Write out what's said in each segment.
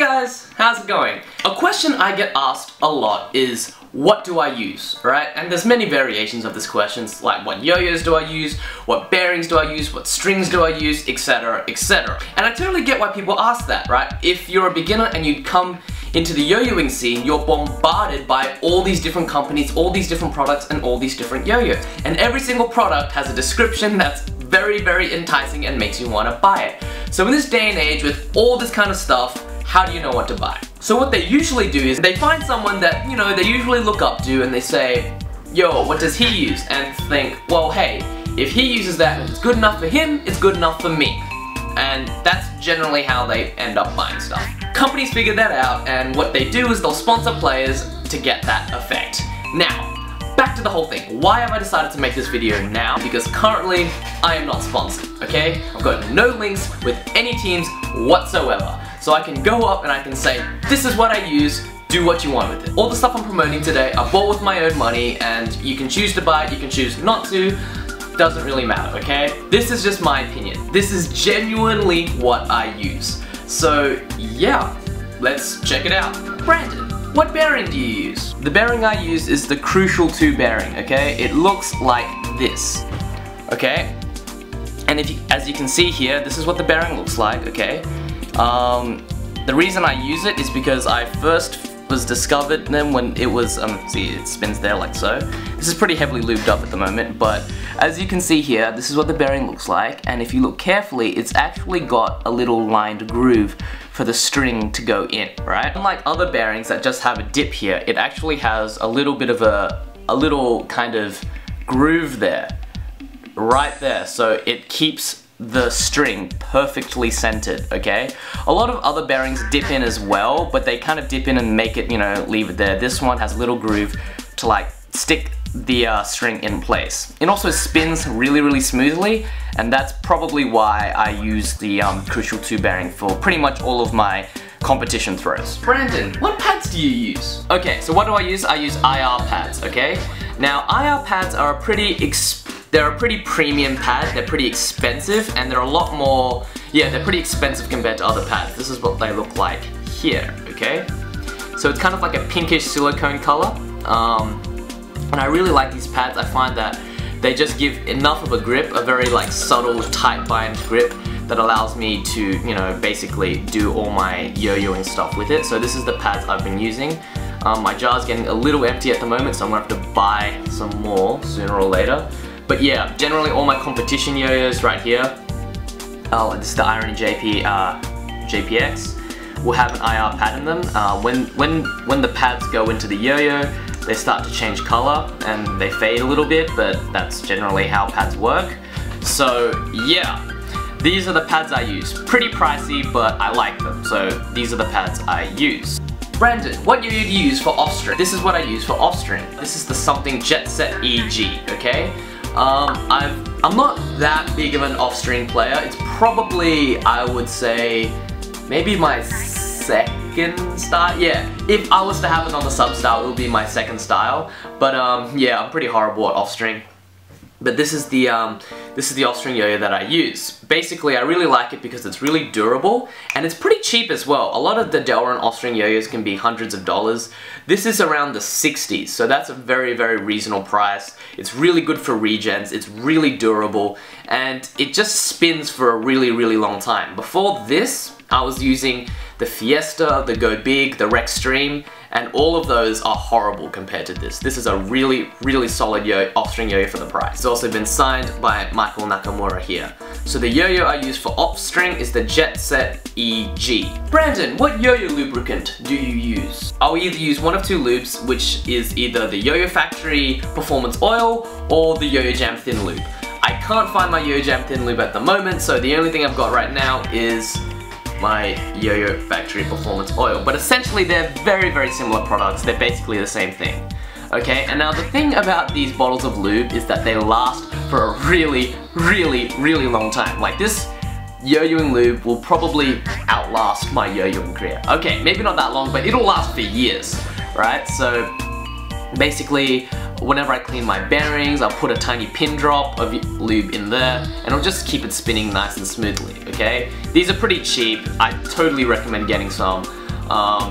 guys, how's it going? A question I get asked a lot is, what do I use, right? And there's many variations of this question, like what yo-yos do I use, what bearings do I use, what strings do I use, etc, etc. And I totally get why people ask that, right? If you're a beginner and you come into the yo-yoing scene, you're bombarded by all these different companies, all these different products, and all these different yo-yos. And every single product has a description that's very, very enticing and makes you want to buy it. So in this day and age, with all this kind of stuff, how do you know what to buy? So what they usually do is they find someone that, you know, they usually look up to and they say, yo, what does he use? And think, well, hey, if he uses that and it's good enough for him, it's good enough for me. And that's generally how they end up buying stuff. Companies figure that out, and what they do is they'll sponsor players to get that effect. Now, back to the whole thing. Why have I decided to make this video now? Because currently, I am not sponsored, okay? I've got no links with any teams whatsoever. So I can go up and I can say, this is what I use, do what you want with it. All the stuff I'm promoting today, I bought with my own money, and you can choose to buy it, you can choose not to. Doesn't really matter, okay? This is just my opinion. This is genuinely what I use. So yeah, let's check it out. Brandon, what bearing do you use? The bearing I use is the Crucial 2 bearing, okay? It looks like this, okay? And as you can see here, this is what the bearing looks like, okay? The reason I use it is because I first was discovered then when it was, see, it spins there like so. This is pretty heavily lubed up at the moment, but as you can see here, this is what the bearing looks like, and if you look carefully, it's actually got a little lined groove for the string to go in, right? Unlike other bearings that just have a dip here, it actually has a little bit of a little kind of groove there, right there, so it keeps the string perfectly centered, okay? A lot of other bearings dip in as well, but they kind of dip in and make it, you know, leave it there. This one has a little groove to like stick the string in place. It also spins really, really smoothly, and that's probably why I use the Crucial 2 bearing for pretty much all of my competition throws. Brandon, what pads do you use? Okay, so what do I use? I use IR pads, okay? Now, IR pads are they're a pretty premium pad, they're pretty expensive, and they're a lot more, yeah, they're pretty expensive compared to other pads. This is what they look like here, okay? So it's kind of like a pinkish silicone color, and I really like these pads. I find that they just give enough of a grip, a very like subtle, tight bind grip that allows me to, you know, basically do all my yo-yoing stuff with it. So this is the pads I've been using. My jar's getting a little empty at the moment, so I'm gonna have to buy some more sooner or later. But yeah, generally all my competition yo-yos right here, oh, this is the Irony JPX, will have an IR pad in them. When the pads go into the yo-yo, they start to change color and they fade a little bit, but that's generally how pads work. So yeah, these are the pads I use. Pretty pricey, but I like them, so these are the pads I use. Brandon, what yo-yo do you use for Offstring? This is what I use for Offstring. This is the Something Jet Set EG, okay? I'm not that big of an off-string player. It's probably, I would say, maybe my second style. Yeah, if I was to have it on the sub style, it would be my second style. But yeah, I'm pretty horrible at off-string. But this is the off-string yo-yo that I use. Basically, I really like it because it's really durable, and it's pretty cheap as well. A lot of the Delrin off-string yo-yos can be hundreds of dollars. This is around the 60s, so that's a very, very reasonable price. It's really good for regens, it's really durable, and it just spins for a really, really long time. Before this, I was using the Fiesta, the Go Big, the Rextreme, and all of those are horrible compared to this. This is a really, really solid off-string yo-yo for the price. It's also been signed by Michael Nakamura here. So the yo-yo I use for off-string is the Jet Set EG. Brandon, what yo-yo lubricant do you use? I'll either use one of two lubes, which is either the Yo-Yo Factory Performance Oil or the Yo-Yo Jam Thin Lube. I can't find my Yo-Yo Jam Thin Lube at the moment, so the only thing I've got right now is my Yo-Yo Factory Performance Oil. But essentially they're very, very similar products. They're basically the same thing. Okay, and now the thing about these bottles of lube is that they last for a really, really, really long time. Like this yo-yoing lube will probably outlast my yo-yoing career. Okay, maybe not that long, but it'll last for years, right? So basically, whenever I clean my bearings, I'll put a tiny pin drop of lube in there, and it'll just keep it spinning nice and smoothly, okay? These are pretty cheap. I totally recommend getting some.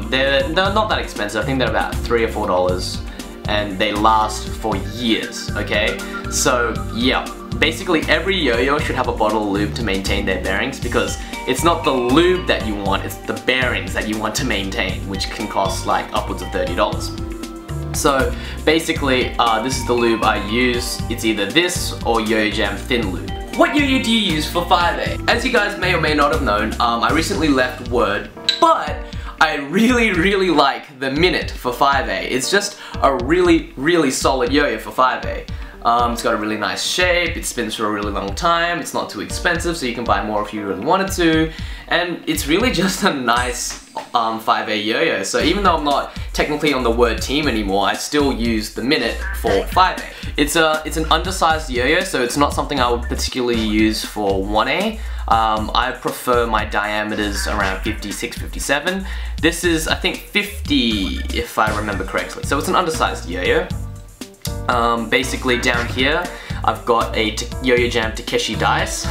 They're not that expensive. I think they're about $3 or $4 and they last for years, okay? So yeah, basically every yo-yo should have a bottle of lube to maintain their bearings, because it's not the lube that you want, it's the bearings that you want to maintain, which can cost like upwards of $30. So basically, this is the lube I use. It's either this or Yo-Yo Jam Thin Lube. What yo-yo do you use for 5A? As you guys may or may not have known, I recently left Word, but I really like the Minute for 5A. It's just a really solid yo-yo for 5A. It's got a really nice shape, it spins for a really long time, it's not too expensive, so you can buy more if you really wanted to, and it's really just a nice 5A yo-yo. So even though I'm not technically on the Word team anymore, I still use the Minute for 5A. It's an undersized yo-yo, so it's not something I would particularly use for 1A. I prefer my diameters around 56, 57. This is, I think, 50 if I remember correctly. So it's an undersized yo-yo. Basically down here, I've got a Yo-Yo Jam Takeshi dice.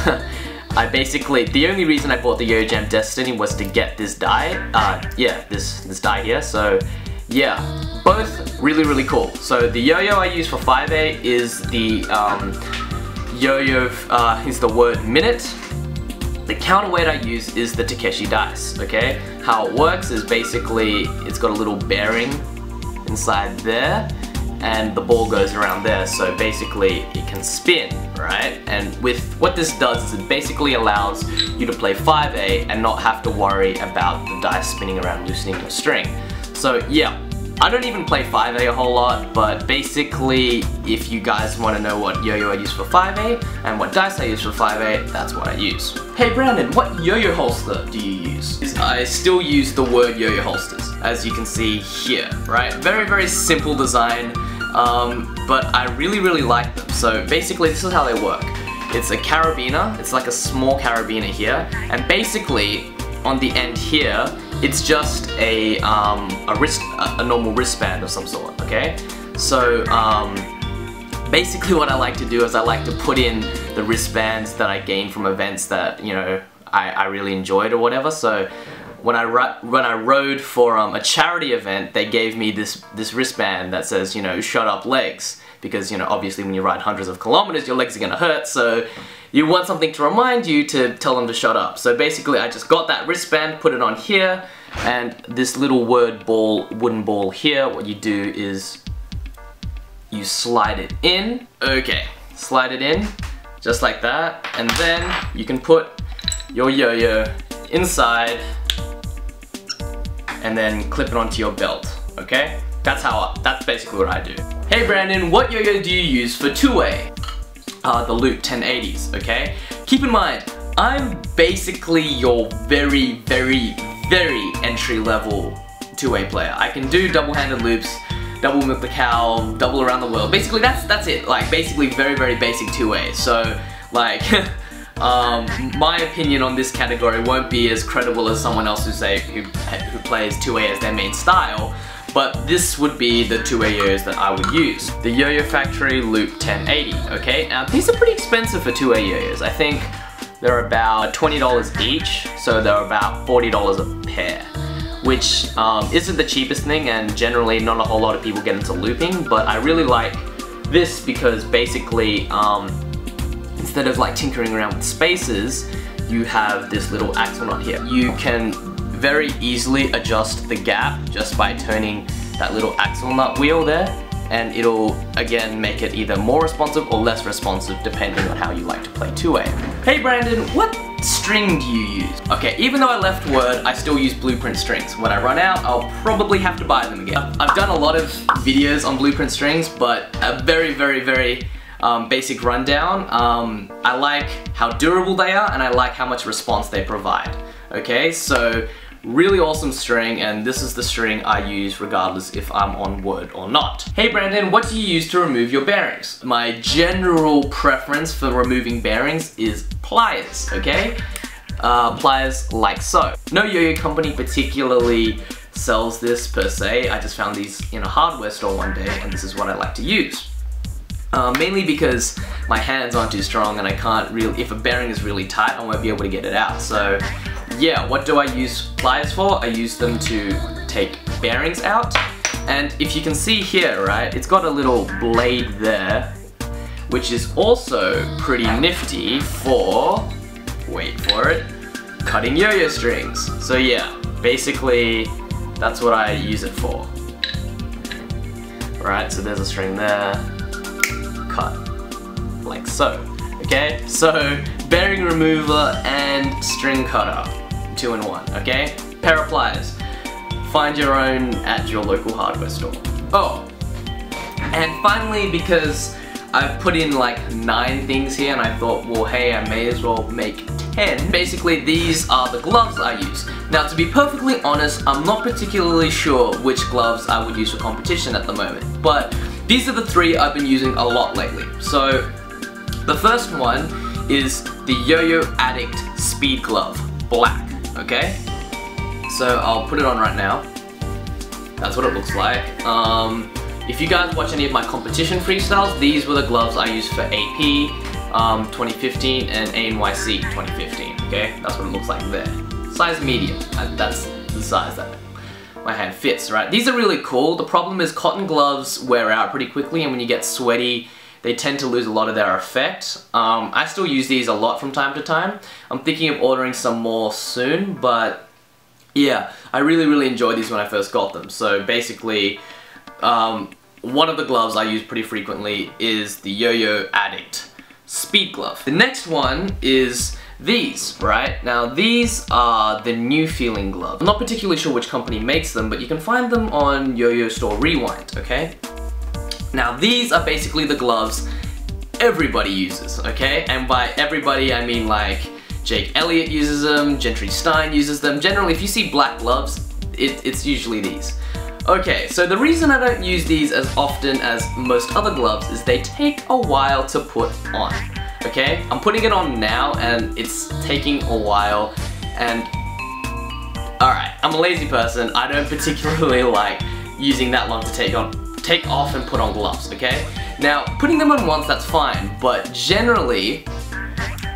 The only reason I bought the Yo-Yo Jam Destiny was to get this die. Yeah, this die here. So yeah, both really cool. So the yo-yo I use for 5A is the yo-yo is the Word Minute. The counterweight I use is the Takeshi dice, okay? How it works is basically it's got a little bearing inside there and the ball goes around there, so basically it can spin, right? And with what this does is it basically allows you to play 5A and not have to worry about the dice spinning around loosening your string. So yeah, I don't even play 5A a whole lot, but basically if you guys want to know what yo-yo I use for 5A and what dice I use for 5A, that's what I use. Hey Brandon, what yo-yo holster do you use? I still use the Word yo-yo holsters, as you can see here, right? Very simple design, but I really like them. So basically this is how they work. It's a carabiner, it's like a small carabiner here, and basically on the end here, it's just a normal wristband of some sort, okay? So basically what I like to do is I like to put in the wristbands that I gained from events that, you know, I really enjoyed or whatever. So when I rode for a charity event, they gave me this wristband that says, you know, shut up legs, because, you know, obviously when you ride hundreds of kilometers, your legs are gonna hurt, so you want something to remind you to tell them to shut up. So basically I just got that wristband, put it on here, and this little wooden ball here, what you do is you slide it in. Okay, slide it in, just like that, and then you can put your yo-yo inside and then clip it onto your belt, okay? That's basically what I do. Hey Brandon, what yo-yo do you use for 2A? The Loop 1080s, okay? Keep in mind, I'm basically your very entry-level 2A player. I can do double-handed loops, double milk the cow, double around the world. Basically, that's it. Like, basically very basic 2A. So, like, my opinion on this category won't be as credible as someone else who plays 2A as their main style, but this would be the 2A yo-yos that I would use. The Yo-Yo Factory Loop 1080, okay? Now, these are pretty expensive for 2A yo-yos. I think they're about $20 each, so they're about $40 a pair, which isn't the cheapest thing, and generally not a whole lot of people get into looping, but I really like this because basically instead of like tinkering around with spaces, you have this little axle knot here. You can very easily adjust the gap just by turning that little axle nut wheel there, and it'll again make it either more responsive or less responsive depending on how you like to play 2A. Hey Brandon, what string do you use? Okay, even though I left Word, I still use Blueprint strings. When I run out, I'll probably have to buy them again. I've done a lot of videos on Blueprint strings, but a very basic rundown. I like how durable they are, and I like how much response they provide. Okay, so really awesome string, and this is the string I use regardless if I'm on Word or not. Hey Brandon, what do you use to remove your bearings? My general preference for removing bearings is pliers, okay? Pliers like so. No yo-yo company particularly sells this per se. I just found these in a hardware store one day, and this is what I like to use. Mainly because my hands aren't too strong and I can't really, if a bearing is really tight, I won't be able to get it out. So yeah, what do I use pliers for? I use them to take bearings out. And if you can see here, right, it's got a little blade there, which is also pretty nifty for, wait for it, cutting yo-yo strings. So yeah, basically that's what I use it for. Right, so there's a string there, cut, like so. Okay, so bearing remover and string cutter, 2 in 1, okay? Pair of pliers. Find your own at your local hardware store. Oh, and finally, because I've put in like 9 things here and I thought, well hey, I may as well make 10. Basically, these are the gloves I use. Now, to be perfectly honest, I'm not particularly sure which gloves I would use for competition at the moment, but these are the 3 I've been using a lot lately. So, the first one is the Yoyo Addict Speed Glove, black, okay? So I'll put it on right now. That's what it looks like. If you guys watch any of my competition freestyles, these were the gloves I used for AP 2015 and ANYC 2015, okay? That's what it looks like there. Size medium, that's the size that my hand fits, right? These are really cool. The problem is cotton gloves wear out pretty quickly, and when you get sweaty, they tend to lose a lot of their effect. I still use these a lot from time to time. I'm thinking of ordering some more soon, but yeah, I really enjoyed these when I first got them. So basically, one of the gloves I use pretty frequently is the Yoyo Addict Speed Glove. The next one is these, right? Now these are the New Feeling gloves. I'm not particularly sure which company makes them, but you can find them on Yoyo Store Rewind, okay? Now these are basically the gloves everybody uses, okay? And by everybody I mean like Jake Elliott uses them, Gentry Stein uses them. Generally, if you see black gloves, it's usually these. Okay, so the reason I don't use these as often as most other gloves is they take a while to put on, okay? I'm putting it on now and it's taking a while, and alright, I'm a lazy person. I don't particularly like using that long to take off and put on gloves, okay? Now, putting them on once, that's fine, but generally,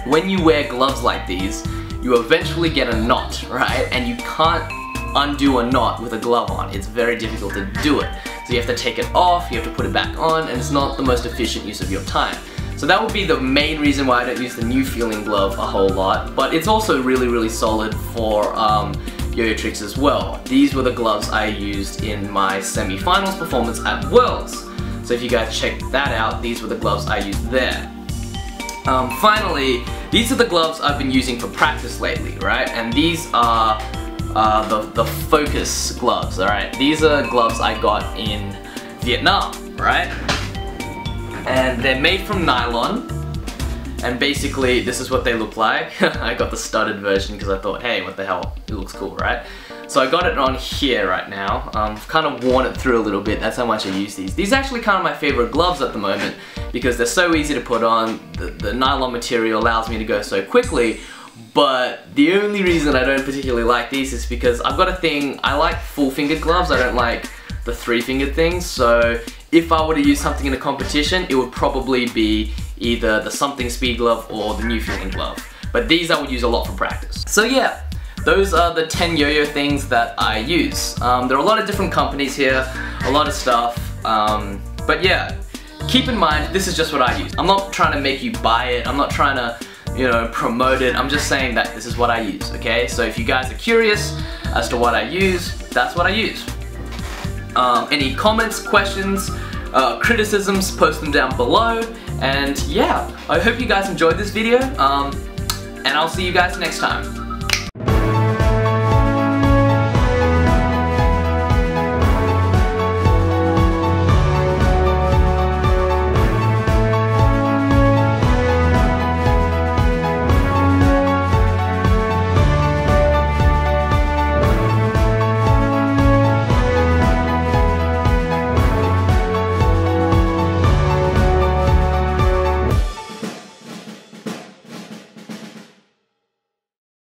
when you wear gloves like these, you eventually get a knot, right? And you can't undo a knot with a glove on. It's very difficult to do it. So you have to take it off, you have to put it back on, and it's not the most efficient use of your time. So that would be the main reason why I don't use the New Feeling glove a whole lot, but it's also really solid for yo-yo tricks as well. These were the gloves I used in my semi-finals performance at Worlds. So if you guys check that out, these were the gloves I used there. Finally, these are the gloves I've been using for practice lately, right? And these are the Focus gloves, alright? These are gloves I got in Vietnam, right? And they're made from nylon, and basically this is what they look like. I got the studded version because I thought, hey, what the hell, it looks cool, right? So I got it on here right now. I've kind of worn it through a little bit, that's how much I use these. These are actually kind of my favorite gloves at the moment because they're so easy to put on. The nylon material allows me to go so quickly, but the only reason I don't particularly like these is because I've got a thing, I like full-fingered gloves, I don't like the 3-fingered things, so if I were to use something in a competition, it would probably be either the Something Speed Glove or the New Feeling glove. But these I would use a lot for practice. So yeah, those are the 10 yo-yo things that I use. There are a lot of different companies here, a lot of stuff, but yeah, keep in mind, this is just what I use. I'm not trying to make you buy it, I'm not trying to, you know, promote it, I'm just saying that this is what I use, okay? So if you guys are curious as to what I use, that's what I use. Any comments, questions, criticisms, post them down below, and yeah, I hope you guys enjoyed this video, and I'll see you guys next time.